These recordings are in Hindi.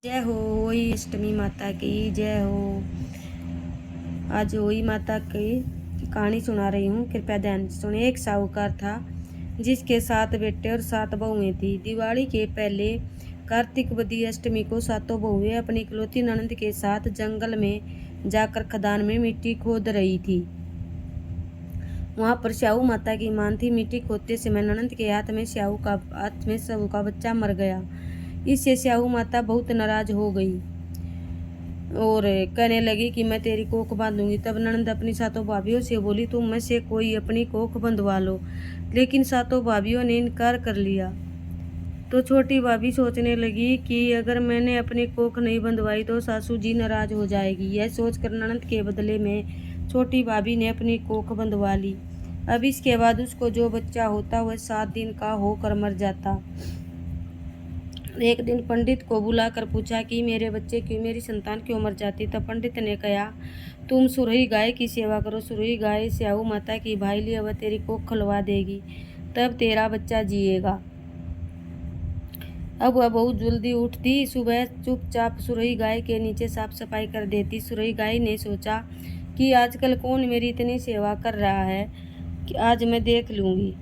जय हो होई अष्टमी माता की जय हो। आज होई माता की कहानी सुना रही हूँ, कृपया ध्यान से सुनिए। एक साहूकार था जिसके 7 बेटे और 7 बहुएं थी। दिवाली के पहले कार्तिक वदी अष्टमी को सातों बहुएं अपनी इकलौती ननद के साथ जंगल में जाकर खदान में मिट्टी खोद रही थी। वहां पर स्याहू माता की मान थी। मिट्टी खोदते समय ननद के हाथ में स्याहू का बच्चा मर गया। इससे स्याहू माता बहुत नाराज हो गई और कहने लगी कि मैं तेरी कोख बांधूंगी। तब ननद अपनी सातों भाभियों से बोली, तुम में से कोई अपनी कोख बंधवा लो। लेकिन सातों भाभियों ने इनकार कर लिया। तो छोटी भाभी सोचने लगी कि अगर मैंने अपनी कोख नहीं बंधवाई तो सासू जी नाराज हो जाएगी। यह सोचकर ननद के बदले में छोटी भाभी ने अपनी कोख बंधवा ली। अब इसके बाद उसको जो बच्चा होता वह 7 दिन का होकर मर जाता। एक दिन पंडित को बुलाकर पूछा कि मेरी संतान क्यों मर जाती। तब पंडित ने कहा, तुम सुरही गाय की सेवा करो। सुरही गाय स्याहू माता की भाई वह तेरी कोख खुलवा देगी, तब तेरा बच्चा जिएगा। अब वह बहुत जल्दी उठती, सुबह चुपचाप सुरही गाय के नीचे साफ सफाई कर देती। सुरही गाय ने सोचा कि आजकल कौन मेरी इतनी सेवा कर रहा है कि आज मैं देख लूंगी।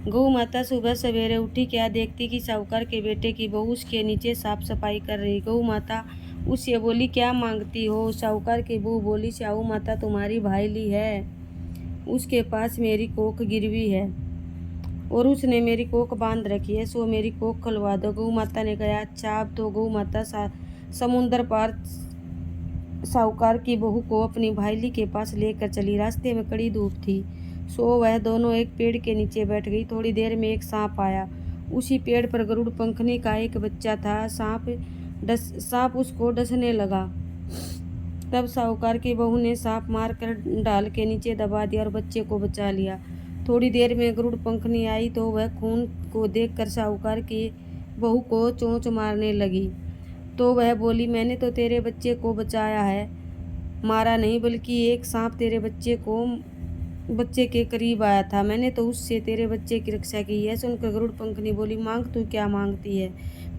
गौ माता सुबह सवेरे उठी, क्या देखती कि साहूकार के बेटे की बहू उसके नीचे साफ सफाई कर रही। गौ माता उससे बोली, क्या मांगती हो। साहूकार की बहू बोली, स्याहू माता तुम्हारी भाईली है, उसके पास मेरी कोख गिरवी है और उसने मेरी कोख बांध रखी है, सो मेरी कोख खुलवा दो। गौ माता ने कहा, अच्छा। अब तो गौ माता समुंदर पार साहूकार की बहू को अपनी भाईली के पास लेकर चली। रास्ते में कड़ी धूप थी, सो वह दोनों एक पेड़ के नीचे बैठ गई। थोड़ी देर में एक सांप आया। उसी पेड़ पर गरुड़ पंखनी का एक बच्चा था। सांप उसको डसने लगा। तब साहूकार की बहू ने सांप मारकर डाल के नीचे दबा दिया और बच्चे को बचा लिया। थोड़ी देर में गरुड़ पंखनी आई तो वह खून को देखकर साहूकार की बहू को चोंच मारने लगी। तो वह बोली, मैंने तो तेरे बच्चे को बचाया है, मारा नहीं, बल्कि एक सांप तेरे बच्चे के करीब आया था, मैंने तो उससे तेरे बच्चे की रक्षा की। है सुनकर गरुड़ पंखनी बोली, मांग तू क्या मांगती है।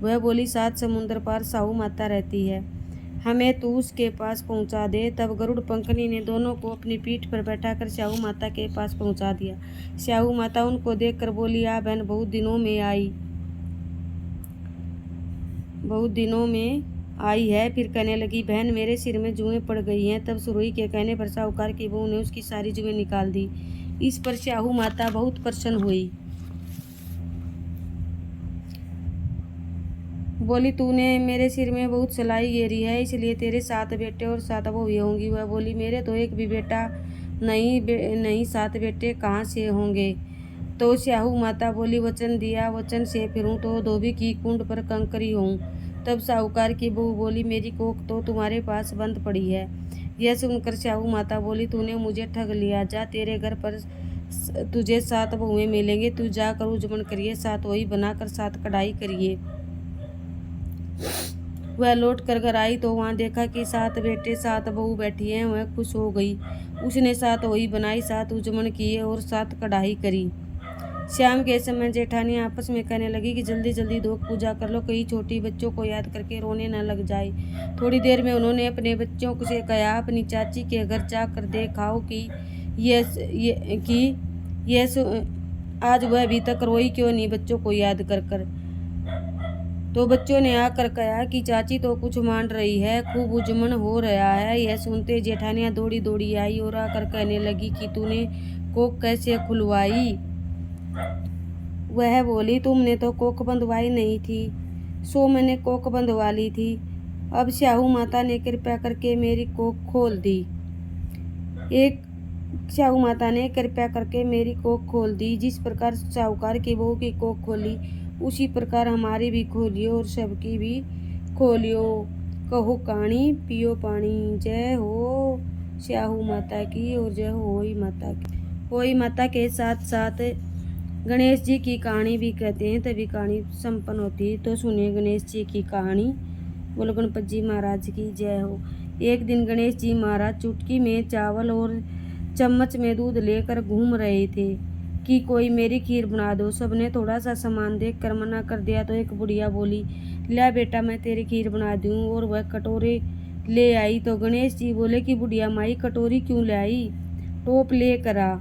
वह बोली, 7 समुंदर पार स्याहू माता रहती है, हमें तू उसके पास पहुंचा दे। तब गरुड़ पंखनी ने दोनों को अपनी पीठ पर बैठाकर स्याहू माता के पास पहुंचा दिया। स्याहू माता उनको देखकर बोली, आ बहन, बहुत दिनों में आई है। फिर कहने लगी, बहन मेरे सिर में जुएं पड़ गई हैं। तब सुरही के कहने पर साहूकार की बहू ने उसकी सारी जुएं निकाल दी। इस पर स्याहू माता बहुत प्रसन्न हुई। बोली, तूने मेरे सिर में बहुत सलाई घेरी है, इसलिए तेरे 7 बेटे और 7 बहुएं होंगी। वह बोली, मेरे तो एक भी बेटा नहीं 7 बेटे कहाँ से होंगे। तो स्याहू माता बोली, वचन दिया, वचन से फिरूं तो धोबी की कुंड पर कंकरी हूँ। तब साहूकार की बहू बोली, मेरी कोख तो तुम्हारे पास बंद पड़ी है। यह सुनकर स्याहू माता बोली, तूने मुझे ठग लिया। जा, तेरे घर पर तुझे 7 बहुएं मिलेंगे, तू जाकर उजमन करिए, 7 वही बनाकर 7 कढ़ाई करिए। वह लौट कर घर आई तो वहां देखा कि 7 बेटे 7 बहू बैठी हैं। वह खुश हो गई। उसने 7 वही बनाई, 7 उजमन किए और 7 कढ़ाई करी। शाम के समय जेठानी आपस में कहने लगी कि जल्दी जल्दी धो पूजा कर लो, कई छोटी बच्चों को याद करके रोने न लग जाए। थोड़ी देर में उन्होंने अपने बच्चों से कहा, अपनी चाची के घर जाकर देखाओ कि आज वह अभी तक रोई क्यों नहीं, बच्चों को याद कर कर। तो बच्चों ने आकर कहा कि चाची तो कुछ मान रही है, खूब उजमन हो रहा है। यह सुनते जेठानियां दौड़ी दौड़ी आई और आकर कहने लगी कि तूने कोख कैसे खुलवाई। वह बोली, तुमने तो कोख बंधवाई नहीं थी, सो मैंने कोख बंधवा ली थी। अब स्याहू माता ने कृपा करके मेरी कोख खोल दी। जिस प्रकार साहूकार की बहू की कोख खोली, उसी प्रकार हमारी भी खोलियो और सबकी भी खोलियो। कहो कहानी, पियो पानी। जय हो स्याहू माता की और जय हो होई माता की। होई माता के साथ साथ गणेश जी की कहानी भी कहते हैं, तभी कहानी संपन्न होती है। तो सुनिए गणेश जी की कहानी। बोलो गणपति जी महाराज की जय हो। एक दिन गणेश जी महाराज चुटकी में चावल और चम्मच में दूध लेकर घूम रहे थे कि कोई मेरी खीर बना दो। सबने थोड़ा सा सामान देख कर मना कर दिया तो एक बुढ़िया बोली, ला बेटा मैं तेरी खीर बना दूँ। और वह कटोरे ले आई तो गणेश जी बोले कि बुढ़िया माई कटोरी क्यों ले आई, टोप ले कर आ।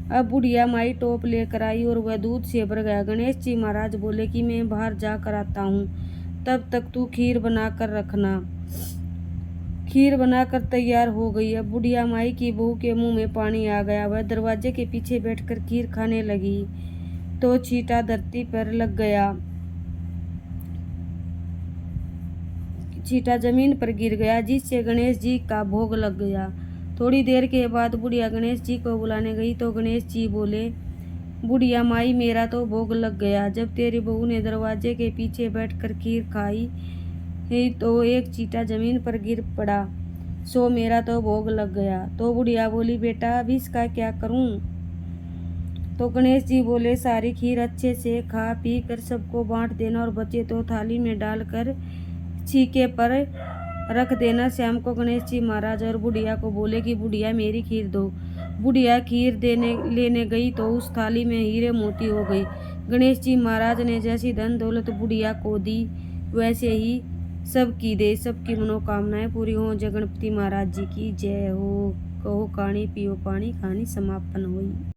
अब बुढ़िया माई टोप लेकर आई और वह दूध से भर गया। गणेश जी महाराज बोले कि मैं बाहर जा कर आता हूँ, तब तक तू खीर बना कर रखना। खीर बनाकर तैयार हो गई। अब बुढ़िया माई की बहू के मुंह में पानी आ गया। वह दरवाजे के पीछे बैठकर खीर खाने लगी तो छींटा धरती पर लग गया, छींटा जमीन पर गिर गया, जिससे गणेश जी का भोग लग गया। थोड़ी देर के बाद बुढ़िया गणेश जी को बुलाने गई तो गणेश जी बोले, बुढ़िया माई मेरा तो भोग लग गया। जब तेरी बहू ने दरवाजे के पीछे बैठकर खीर खाई तो एक चींटा जमीन पर गिर पड़ा, सो मेरा तो भोग लग गया। तो बुढ़िया बोली, बेटा अभी इसका क्या करूं? तो गणेश जी बोले, सारी खीर अच्छे से खा पी कर सबको बांट देना और बचे तो थाली में डालकर छीके पर रख देना। शाम को गणेश जी महाराज और बुढ़िया को बोले कि बुढ़िया मेरी खीर दो। बुढ़िया खीर लेने गई तो उस थाली में हीरे मोती हो गई। गणेश जी महाराज ने जैसी धन दौलत बुढ़िया को दी, वैसे ही सबकी दे, सबकी मनोकामनाएं पूरी हों। जय गणपति महाराज जी की जय हो। कहो कहानी पियो पानी, कहानी समापन हुई।